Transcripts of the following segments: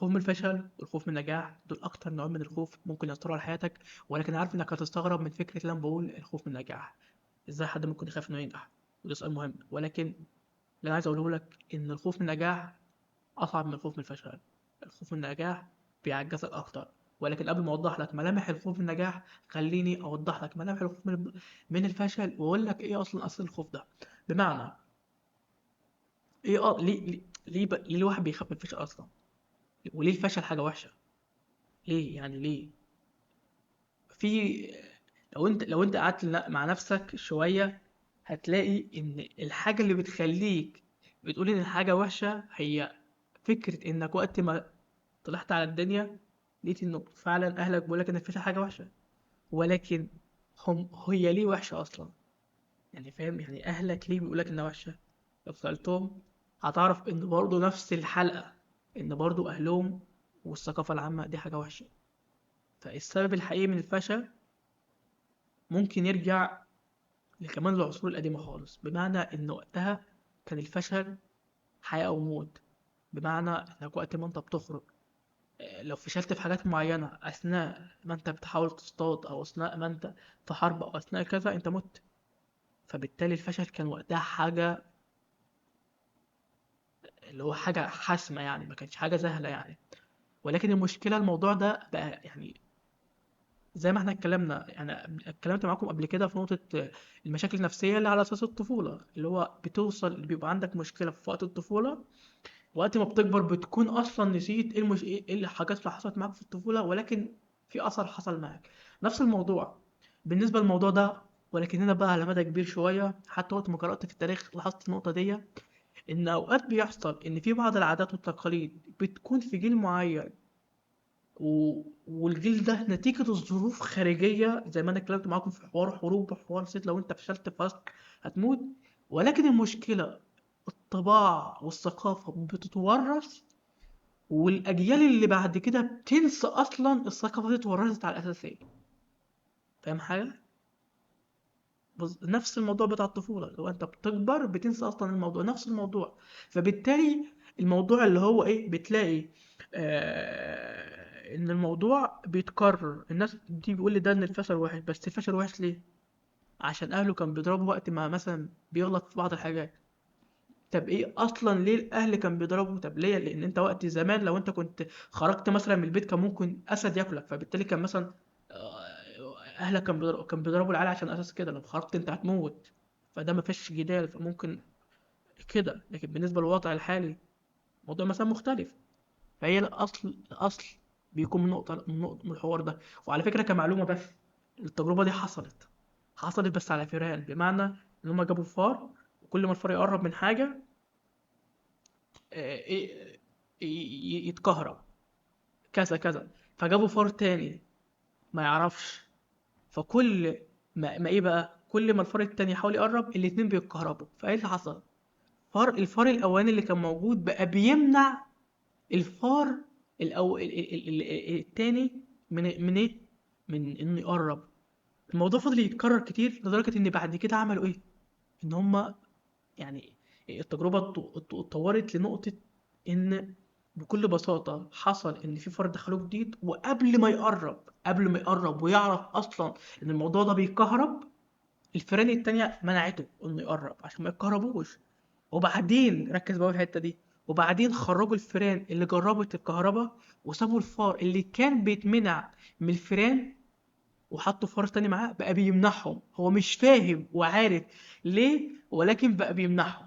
الخوف من الفشل والخوف من النجاح دول أكتر نوعين من الخوف ممكن يأثروا على حياتك، ولكن عارف إنك هتستغرب من فكرة اللي أنا بقول الخوف من النجاح. إزاي حد ممكن يخاف إنه ينجح؟ وده سؤال مهم، ولكن اللي أنا عايز أقوله لك إن الخوف من النجاح أصعب من الخوف من الفشل. الخوف من النجاح بيعجزك أكتر، ولكن قبل ما أوضح لك ملامح الخوف من النجاح خليني أوضح لك ملامح الخوف من الفشل، وأقول لك إيه أصلا أصل الخوف ده. بمعنى إيه ليه الواحد بيخاف من الفشل أصلا؟ وليه الفشل حاجة وحشة؟ ليه يعني ليه؟ في لو انت قعدت مع نفسك شوية هتلاقي ان الحاجة اللي بتخليك بتقول ان الحاجة وحشة هي فكرة انك وقت ما طلعت على الدنيا لقيت انه فعلا اهلك بيقولك ان مفيش حاجة وحشة، ولكن هي ليه وحشة اصلا؟ يعني فاهم يعني اهلك ليه بيقولك انها وحشة؟ لو سألتهم هتعرف ان برضه نفس الحلقة، ان برضه اهلهم والثقافة العامة دي حاجة وحشة. فالسبب الحقيقي من الفشل ممكن يرجع كمان العصور القديمة خالص، بمعنى إن وقتها كان الفشل حياة أو موت. بمعنى إنك وقت ما أنت بتخرج لو فشلت في حاجات معينة أثناء ما أنت بتحاول تصطاد أو أثناء ما أنت في حرب أو أثناء كذا أنت مت. فبالتالي الفشل كان وقتها حاجة اللي هو حاجة حاسمة، يعني ما كانش حاجة سهلة يعني. ولكن المشكلة الموضوع ده بقى يعني زي ما احنا اتكلمنا، يعني اتكلمت معاكم قبل كده في نقطة المشاكل النفسية اللي على أساس الطفولة، اللي هو بيبقى عندك مشكلة في وقت الطفولة، وقت ما بتكبر بتكون اصلا نسيت ايه الحاجات اللي حصلت معاك في الطفولة، ولكن في اثر حصل معاك. نفس الموضوع بالنسبة للموضوع ده، ولكن هنا بقى على مدى كبير شوية. حتى وقت ما قرأت في التاريخ لاحظت النقطة دي، ان اوقات بيحصل ان في بعض العادات والتقاليد بتكون في جيل معين والجيل ده نتيجة الظروف خارجية، زي ما انا اتكلمت معاكم في حوار حروب وحوار ست لو انت فشلت في فصل هتموت. ولكن المشكلة الطباع والثقافة بتتورث، والاجيال اللي بعد كده بتنسى اصلا الثقافه دي اتورثت على اساس ايه. فاهم حاجه؟ نفس الموضوع بتاع الطفوله، لو انت بتكبر بتنسى اصلا الموضوع، نفس الموضوع. فبالتالي الموضوع اللي هو ايه بتلاقي ان الموضوع بيتكرر. الناس دي بيقول لي ده ان الفشل وحش، بس الفشل وحش ليه؟ عشان اهله كان بيضربه وقت ما مثلا بيغلط في بعض الحاجات. طب ايه اصلا ليه الاهل كان بيضربوا؟ طب ليه؟ لان انت وقت زمان لو انت كنت خرجت مثلا من البيت كان ممكن اسد ياكلك، فبالتالي كان مثلا اهلك كان بيضربوا العيال عشان اساس كده لو خرجت انت هتموت. فده ما فيش جدال، فممكن كده. لكن بالنسبه للوضع الحالي الموضوع مثلا مختلف. فهي الاصل بيكون من الحوار ده. وعلى فكره كمعلومه بس، التجربه دي حصلت بس على فئران. بمعنى ان هم جابوا فار، وكل ما الفار يقرب من حاجه إيه- يتكهرب كذا كذا، فجابوا فار تاني ما يعرفش. فكل ما ايه بقى، كل ما الفار التاني يحاول يقرب الاتنين بيتكهربوا. فايه اللي حصل؟ الفار الاولاني اللي كان موجود بقى بيمنع الفار التاني من ايه، من انه يقرب. الموضوع فضل يتكرر كتير لدرجة ان بعد كده عملوا ايه، ان هما يعني التجربة اتطورت لنقطة إن بكل بساطة حصل إن في فرد دخله جديد، وقبل ما يقرب ويعرف أصلا إن الموضوع ده بيكهرب، الفئران التانية منعته إنه يقرب عشان ما يتكهربوش. وبعدين ركز بقى في الحتة دي، وبعدين خرجوا الفئران اللي جربت الكهرباء وسابوا الفار اللي كان بيتمنع من الفئران، وحطوا فار تاني معاه بقى بيمنعهم. هو مش فاهم وعارف ليه، ولكن بقى بيمنعهم.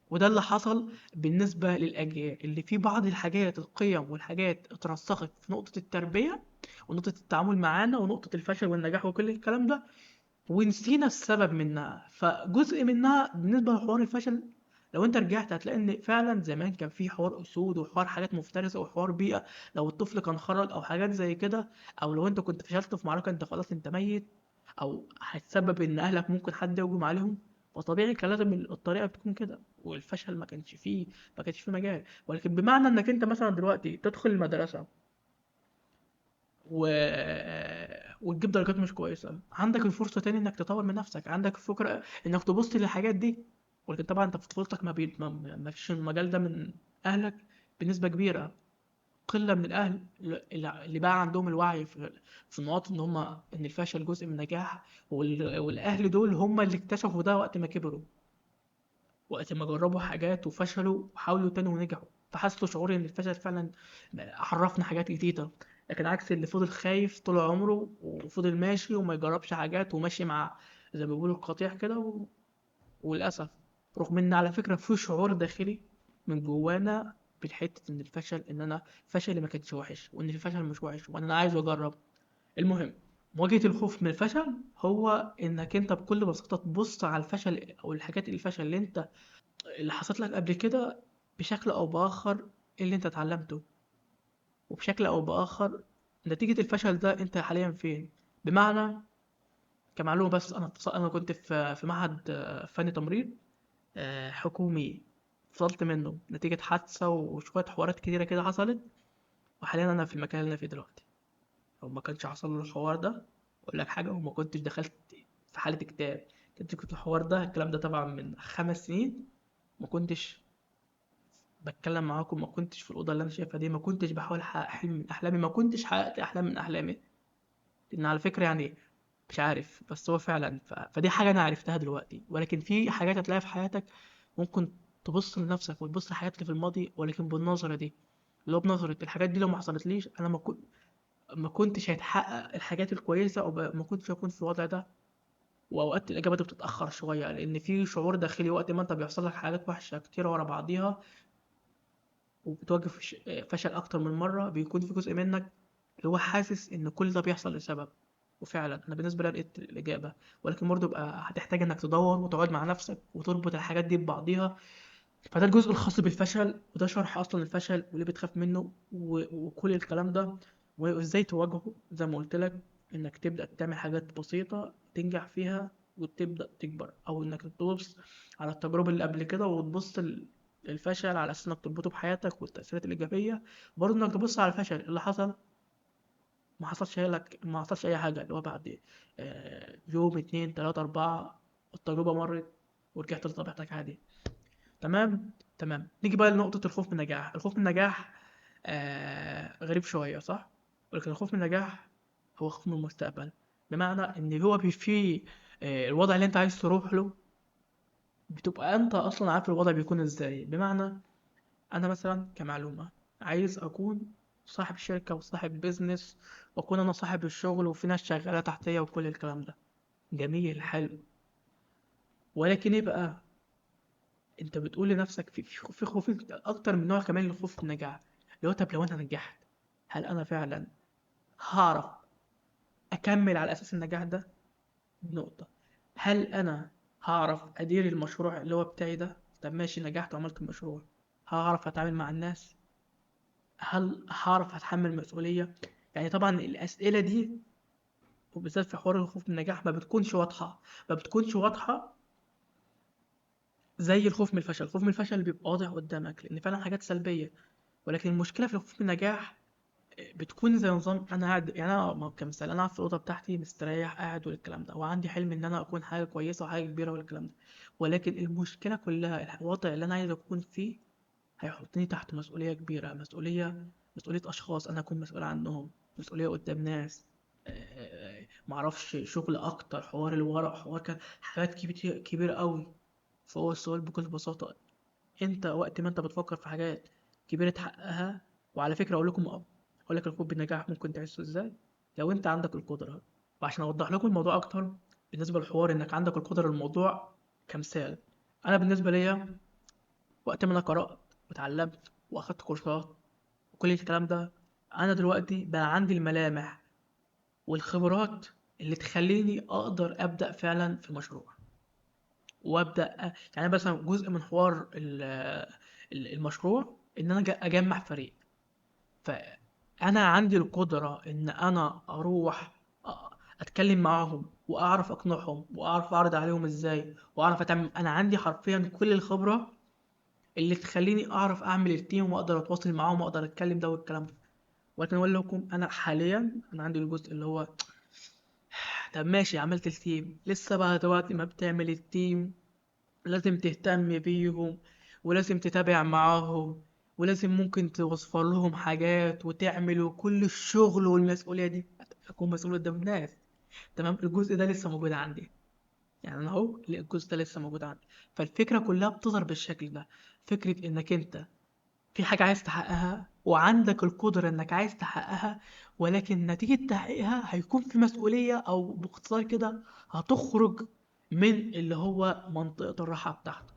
وده اللي حصل بالنسبة للأجيال اللي في بعض الحاجات القيم والحاجات اترسخت في نقطة التربية ونقطة التعامل معانا ونقطة الفشل والنجاح وكل الكلام ده، ونسينا السبب منها. فجزء منها بالنسبة لحوار الفشل، لو انت رجعت هتلاقي ان فعلا زمان كان في حوار اسود وحوار حاجات مفترسة وحوار بيئة. لو الطفل كان خرج او حاجات زي كده، او لو انت كنت فشلت في معركة انت خلاص انت ميت، او هتسبب ان اهلك ممكن حد يهجم عليهم، فطبيعي كان لازم الطريقة تكون كده. والفشل ما كانش فيه مجال. ولكن بمعنى انك انت مثلا دلوقتي تدخل المدرسة و... وتجيب درجات مش كويسة، عندك الفرصة تاني انك تطور من نفسك، عندك الفكرة انك تبص للحاجات دي. ولكن طبعا انت في طفولتك ما فيش المجال ده من اهلك بنسبة كبيرة. قلة من الأهل اللي بقى عندهم الوعي في نقاط إن الفشل جزء من النجاح، والأهل دول هم اللي اكتشفوا ده وقت ما كبروا، وقت ما جربوا حاجات وفشلوا وحاولوا تاني ونجحوا، فحسوا شعور إن الفشل فعلا عرفنا حاجات جديدة. لكن عكس اللي فضل خايف طول عمره وفضل ماشي وما يجربش حاجات وماشي مع زي ما بيقولوا القطيع كده وللأسف، رغم إن على فكرة في شعور داخلي من جوانا بالحتة إن الفشل، إن أنا فشلي ما كانش وحش وإن الفشل مش وحش وإن أنا عايز أجرب. المهم، مواجهة الخوف من الفشل هو إنك أنت بكل بساطة تبص على الفشل أو الحاجات الفشل اللي حصلت لك قبل كده بشكل أو بآخر، اللي أنت اتعلمته، وبشكل أو بآخر نتيجة الفشل ده أنت حاليا فين. بمعنى، كمعلومة بس، أنا كنت في معهد فني تمريض حكومي، فصلت منه نتيجة حادثة وشوية حوارات كتيرة كده حصلت، وحاليا أنا في المكان اللي أنا فيه دلوقتي. لو ما كانش حصل له الحوار ده أقول لك حاجة، وما كنتش دخلت في حالة اكتئاب. كنت الحوار ده، الكلام ده طبعا من 5 سنين، ما كنتش بتكلم معاكم، ما كنتش في الأوضة اللي أنا شايفها دي، ما كنتش بحاول أحقق حلم من أحلامي، ما كنتش حققت أحلام من أحلامي. لأن على فكرة يعني مش عارف، بس هو فعلا فدي حاجة أنا عرفتها دلوقتي. ولكن في حاجات هتلاقيها في حياتك ممكن تبص لنفسك وتبص لحاجات اللي في الماضي، ولكن بالنظرة دي، اللي هو بنظرة الحاجات دي لو ما حصلتليش أنا ما كنتش هيتحقق الحاجات الكويسة، أو ما كنتش هكون في الوضع ده. وأوقات الإجابة دي بتتأخر شوية، لأن في شعور داخلي وقت ما أنت بيحصل لك حاجات وحشة كتيرة ورا بعضيها وبتواجه فشل أكتر من مرة، بيكون في جزء منك اللي هو حاسس إن كل ده بيحصل لسبب. وفعلا أنا بالنسبة لي لقيت الإجابة، ولكن برضه بقى هتحتاج إنك تدور وتقعد مع نفسك وتربط الحاجات دي ببعضيها. فده الجزء الخاص بالفشل، وده شرح أصلا الفشل وليه بتخاف منه وكل الكلام ده، وإزاي تواجهه زي ما قلت لك. إنك تبدأ تعمل حاجات بسيطة تنجح فيها وتبدأ تكبر، أو إنك تبص على التجربة اللي قبل كده وتبص الفشل على أساس إنك تربطه بحياتك والتأثيرات الإيجابية. برضه إنك تبص على الفشل اللي حصل، ما حصلش أي حاجة، اللي هو بعد يوم 2 3 4 التجربة مرت ورجعت لطبيعتك عادي. تمام. تمام، نيجي بقى لنقطة الخوف من النجاح. الخوف من النجاح غريب شوية صح؟ ولكن الخوف من النجاح هو خوف من المستقبل. بمعنى إن هو في الوضع اللي أنت عايز تروح له، بتبقى أنت أصلا عارف الوضع بيكون إزاي. بمعنى، أنا مثلا كمعلومة عايز أكون صاحب شركة وصاحب بيزنس، وأكون أنا صاحب الشغل وفي ناس شغالة تحتيا وكل الكلام ده جميل حلو. ولكن إيه بقى؟ أنت بتقول لنفسك في خوف أكتر من نوع كمان للخوف من النجاح، اللي هو طب لو أنا نجحت، هل أنا فعلا هعرف أكمل على أساس النجاح ده؟ نقطة. هل أنا هعرف أدير المشروع اللي هو بتاعي ده؟ طب ماشي، نجحت وعملت المشروع، هعرف أتعامل مع الناس؟ هل هعرف أتحمل مسؤولية؟ يعني طبعا الأسئلة دي، وبالذات في حوار الخوف من النجاح، ما بتكونش واضحة زي الخوف من الفشل. الخوف من الفشل بيبقى واضح قدامك لأن فعلا حاجات سلبية. ولكن المشكلة في الخوف من النجاح بتكون زي نظام أنا قاعد، يعني أنا كمثال، أنا قاعد في الأوضة بتاعتي مستريح قاعد والكلام ده، وعندي حلم إن أنا أكون حاجة كويسة وحاجة كبيرة والكلام ده. ولكن المشكلة كلها الوضع اللي أنا عايز أكون فيه هيحطني تحت مسؤولية كبيرة، مسؤولية أشخاص أنا أكون مسؤول عنهم، مسؤولية قدام ناس، معرفش شغل أكتر، حوار الورق، حوار حاجات كبيرة أوي. فهو السؤال بكل بساطة، أنت وقت ما أنت بتفكر في حاجات كبيرة تحققها. وعلى فكرة أقول لك الخوف بالنجاح ممكن تعيشه إزاي لو أنت عندك القدرة. وعشان أوضح لكم الموضوع أكتر، بالنسبة للحوار إنك عندك القدرة للموضوع، كمثال، أنا بالنسبة ليا وقت ما انا قرأت واتعلمت واخدت كورسات وكل الكلام ده، انا دلوقتي بقى عندي الملامح والخبرات اللي تخليني اقدر ابدأ فعلا في مشروع. يعني مثلا جزء من حوار المشروع ان انا اجمع فريق. فانا عندي القدرة ان انا اروح اتكلم معاهم واعرف اقنعهم واعرف اعرض عليهم ازاي واعرف اتعمل. انا عندي حرفيا كل الخبرة اللي تخليني اعرف اعمل التيم واقدر اتواصل معاهم واقدر اتكلم ده والكلام ده. ولكن اقول لكم انا حاليا انا عندي الجزء اللي هو طب ماشي عملت التيم، لسه بقى دلوقتي ما بتعمل التيم لازم تهتم بيهم ولازم تتابع معاهم ولازم ممكن توفر لهم حاجات وتعملوا كل الشغل والمسؤولية دي، أكون مسؤول قدام الناس. تمام، الجزء ده لسه موجود عندي. يعني أنا أهو الجزء ده لسه موجود عندي. فالفكرة كلها بتظهر بالشكل ده. فكرة إنك أنت في حاجة عايز تحققها وعندك القدرة إنك عايز تحققها، ولكن نتيجة تحقيقها هيكون في مسؤولية، أو باختصار كده هتخرج من اللي هو منطقة الراحة بتاعتك.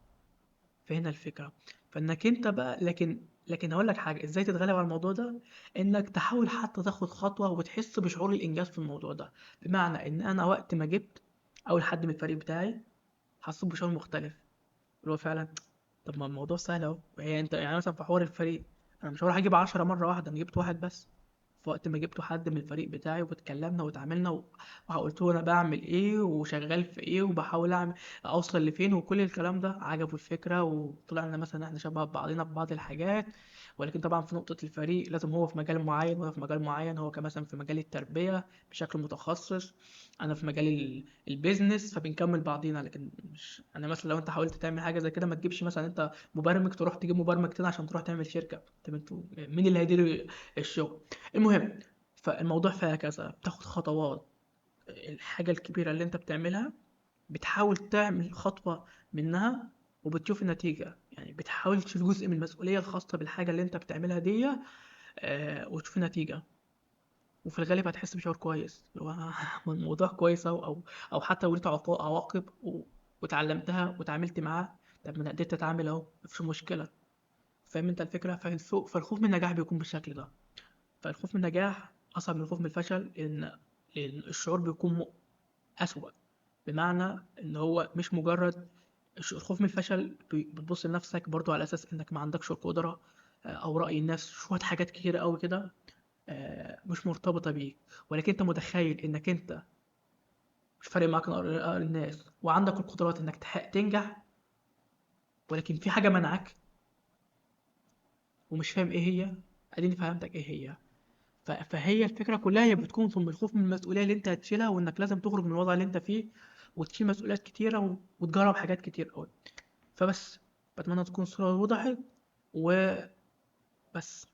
فهنا الفكرة. فإنك أنت بقى، لكن هقول لك حاجة إزاي تتغلب على الموضوع ده. إنك تحاول حتى تاخد خطوة وتحس بشعور الإنجاز في الموضوع ده. بمعنى إن أنا وقت ما جبت أول حد من الفريق بتاعي، حسيت بشعور مختلف، اللي هو فعلا طب ما الموضوع سهل اهو. هي انت يعني مثلا في حوار الفريق، انا مش هروح اجيب 10 مره واحده، انا جبت واحد بس. في وقت ما جبته حد من الفريق بتاعي واتكلمنا واتعاملنا وقلت له انا بعمل ايه وشغال في ايه وبحاول اعمل اوصل لفين وكل الكلام ده، عجبه الفكره وطلعنا مثلا احنا شبه بعضنا في بعض الحاجات. ولكن طبعا في نقطه الفريق لازم هو في مجال معين وانا في مجال معين، هو كمثلا في مجال التربيه بشكل متخصص، انا في مجال البيزنس، فبنكمل بعضينا. لكن مش انا مثلا لو انت حاولت تعمل حاجه زي كده، ما تجيبش مثلا انت مبرمج تروح تجيب مبرمج تاني عشان تروح تعمل شركه. طب انتوا مين اللي هيدير الشغل؟ المهم، فالموضوع فيها كذا، بتاخد خطوات. الحاجه الكبيره اللي انت بتعملها بتحاول تعمل خطوه منها وبتشوف النتيجه. يعني بتحاول تشيل جزء من المسؤوليه الخاصه بالحاجه اللي انت بتعملها دي، وتشوف النتيجه. وفي الغالب هتحس بشعور كويس، اللي هو الموضوع كويس، او حتى لو لقيت عواقب واتعلمتها وتعاملت معاه. طب ما انا قدرت اتعامل اهو، مفيش مشكله. فاهم انت الفكره؟ فالخوف من النجاح بيكون بالشكل ده. فالخوف من النجاح اصعب من الخوف من الفشل، لان الشعور بيكون اسوأ. بمعنى ان هو مش مجرد الخوف من الفشل، بتبص لنفسك برضو على اساس انك ما عندكش القدره، او رأي الناس، شويه حاجات كتيره قوي كده مش مرتبطة بيك. ولكن انت متخيل انك انت مش فارق معاك رأي الناس وعندك القدرات انك تنجح، ولكن في حاجة منعك ومش فاهم ايه هي. اديني فهمتك ايه هي. فهي الفكرة كلها هي بتكون في الخوف من المسؤولية اللي انت هتشيلها، وانك لازم تخرج من الوضع اللي انت فيه وتشيل مسؤوليات كتيرة وتجرب حاجات كتير قوي. فبس بتمنى تكون الصورة وضحت وبس.